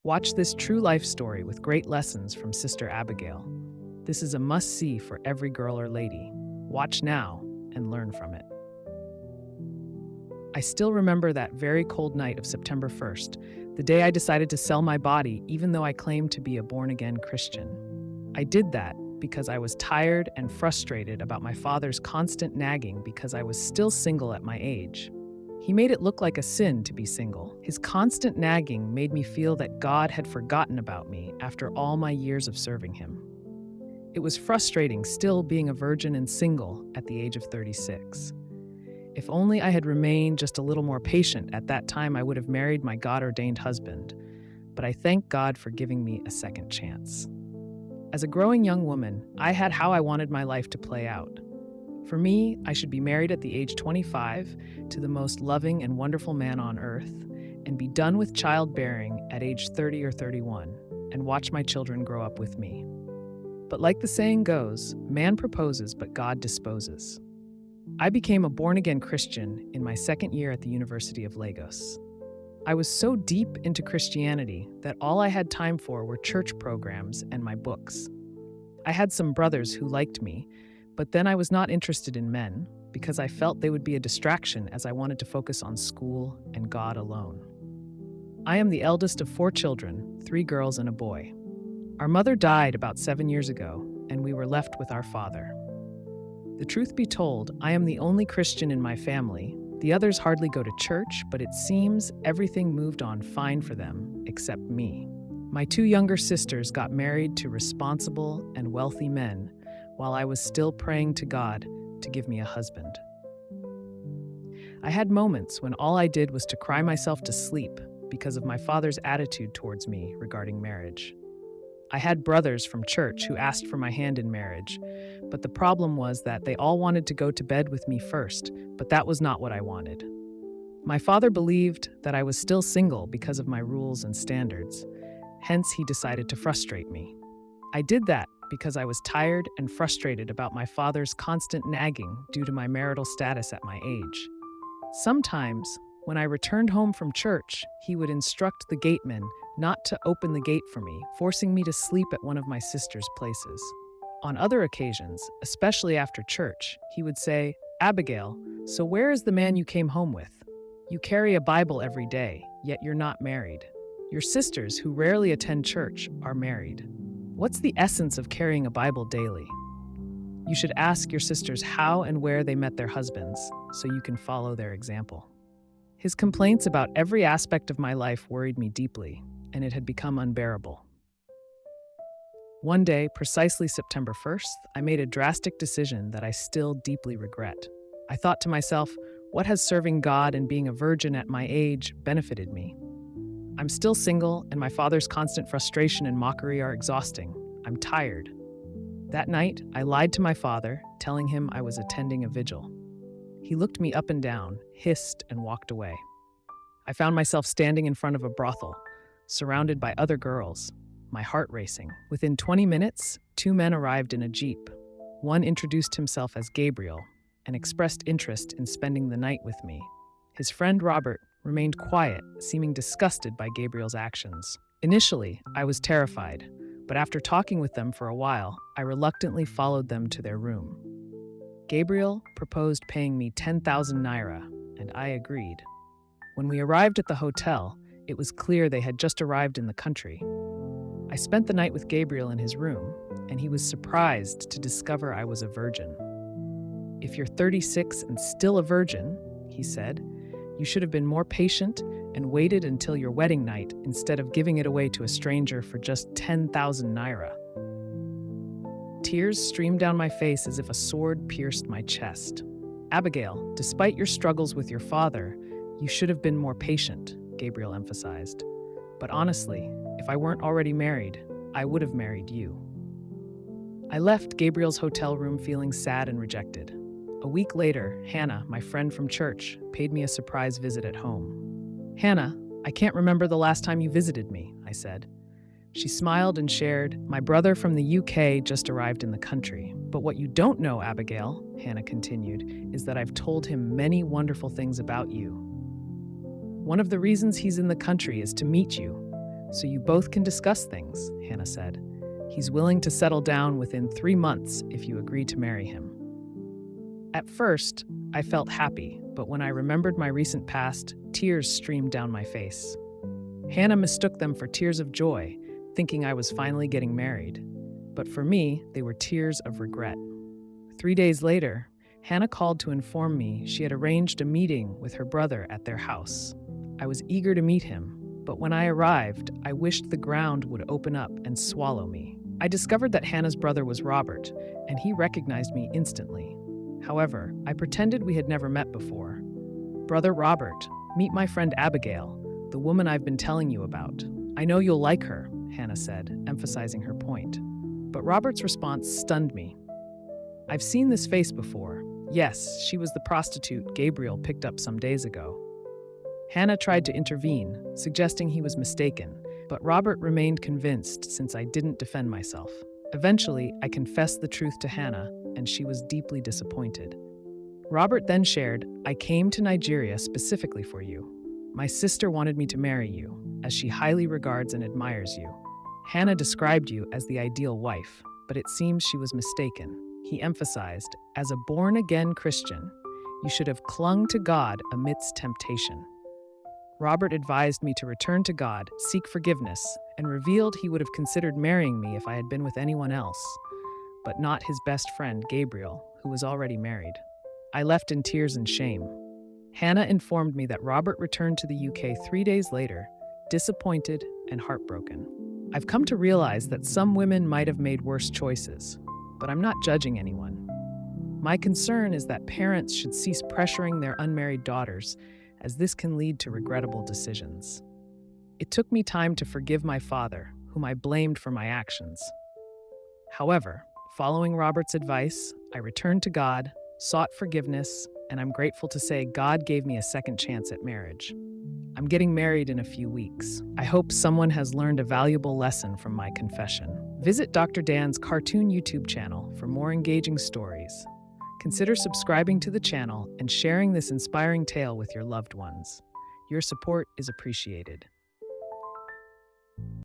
Watch this true life story with great lessons from Sister Abigail. This is a must-see for every girl or lady. Watch now and learn from it. I still remember that very cold night of September 1st, the day I decided to sell my body even though I claimed to be a born-again Christian. I did that because I was tired and frustrated about my father's constant nagging because I was still single at my age. He made it look like a sin to be single. His constant nagging made me feel that God had forgotten about me after all my years of serving him. It was frustrating still being a virgin and single at the age of 36. If only I had remained just a little more patient at that time, I would have married my God-ordained husband. But I thank God for giving me a second chance. As a growing young woman, I had how I wanted my life to play out. For me, I should be married at the age 25 to the most loving and wonderful man on earth, and be done with childbearing at age 30 or 31, and watch my children grow up with me. But like the saying goes, man proposes, but God disposes. I became a born-again Christian in my second year at the University of Lagos. I was so deep into Christianity that all I had time for were church programs and my books. I had some brothers who liked me, but then I was not interested in men because I felt they would be a distraction as I wanted to focus on school and God alone. I am the eldest of 4 children, 3 girls and a boy. Our mother died about 7 years ago, and we were left with our father. The truth be told, I am the only Christian in my family. The others hardly go to church, but it seems everything moved on fine for them, except me. My 2 younger sisters got married to responsible and wealthy men, while I was still praying to God to give me a husband. I had moments when all I did was to cry myself to sleep because of my father's attitude towards me regarding marriage. I had brothers from church who asked for my hand in marriage, but the problem was that they all wanted to go to bed with me first, but that was not what I wanted. My father believed that I was still single because of my rules and standards. Hence, he decided to frustrate me. I did that because I was tired and frustrated about my father's constant nagging due to my marital status at my age. Sometimes, when I returned home from church, he would instruct the gateman not to open the gate for me, forcing me to sleep at one of my sister's places. On other occasions, especially after church, he would say, "Abigail, so where is the man you came home with? You carry a Bible every day, yet you're not married. Your sisters, who rarely attend church, are married. What's the essence of carrying a Bible daily? You should ask your sisters how and where they met their husbands, so you can follow their example." His complaints about every aspect of my life worried me deeply, and it had become unbearable. One day, precisely September 1st, I made a drastic decision that I still deeply regret. I thought to myself, what has serving God and being a virgin at my age benefited me? I'm still single, and my father's constant frustration and mockery are exhausting. I'm tired. That night, I lied to my father, telling him I was attending a vigil. He looked me up and down, hissed, and walked away. I found myself standing in front of a brothel, surrounded by other girls, my heart racing. Within 20 minutes, 2 men arrived in a jeep. One introduced himself as Gabriel and expressed interest in spending the night with me. His friend Robert remained quiet, seeming disgusted by Gabriel's actions. Initially, I was terrified, but after talking with them for a while, I reluctantly followed them to their room. Gabriel proposed paying me 10,000 naira, and I agreed. When we arrived at the hotel, it was clear they had just arrived in the country. I spent the night with Gabriel in his room, and he was surprised to discover I was a virgin. "If you're 36 and still a virgin," he said, "you should have been more patient and waited until your wedding night instead of giving it away to a stranger for just 10,000 naira. Tears streamed down my face as if a sword pierced my chest. "Abigail, despite your struggles with your father, you should have been more patient," Gabriel emphasized. "But honestly, if I weren't already married, I would have married you." I left Gabriel's hotel room feeling sad and rejected. A week later, Hannah, my friend from church, paid me a surprise visit at home. "Hannah, I can't remember the last time you visited me," I said. She smiled and shared, "My brother from the UK just arrived in the country. But what you don't know, Abigail," Hannah continued, "is that I've told him many wonderful things about you. One of the reasons he's in the country is to meet you. so you both can discuss things, Hannah said. He's willing to settle down within 3 months if you agree to marry him. At first, I felt happy, but when I remembered my recent past, tears streamed down my face. Hannah mistook them for tears of joy, thinking I was finally getting married. But for me, they were tears of regret. 3 days later, Hannah called to inform me she had arranged a meeting with her brother at their house. I was eager to meet him, but when I arrived, I wished the ground would open up and swallow me. I discovered that Hannah's brother was Robert, and he recognized me instantly. However, I pretended we had never met before. Brother Robert, meet my friend Abigail, the woman I've been telling you about. I know you'll like her, Hannah said, emphasizing her point. But Robert's response stunned me. I've seen this face before. Yes, she was the prostitute Gabriel picked up some days ago. Hannah tried to intervene, suggesting he was mistaken, but Robert remained convinced since I didn't defend myself. Eventually, I confessed the truth to Hannah, and she was deeply disappointed. Robert then shared, I came to Nigeria specifically for you. My sister wanted me to marry you, as she highly regards and admires you. Hannah described you as the ideal wife, but it seems she was mistaken. He emphasized, as a born-again Christian, you should have clung to God amidst temptation. Robert advised me to return to God, seek forgiveness, and revealed he would have considered marrying me if I had been with anyone else, but not his best friend, Gabriel, who was already married. I left in tears and shame. Hannah informed me that Robert returned to the UK 3 days later, disappointed and heartbroken. I've come to realize that some women might have made worse choices, but I'm not judging anyone. My concern is that parents should cease pressuring their unmarried daughters, as this can lead to regrettable decisions. It took me time to forgive my father, whom I blamed for my actions. However, following Robert's advice, I returned to God, sought forgiveness, and I'm grateful to say God gave me a second chance at marriage. I'm getting married in a few weeks. I hope someone has learned a valuable lesson from my confession. Visit Dr. Dan's cartoon YouTube channel for more engaging stories. Consider subscribing to the channel and sharing this inspiring tale with your loved ones. Your support is appreciated.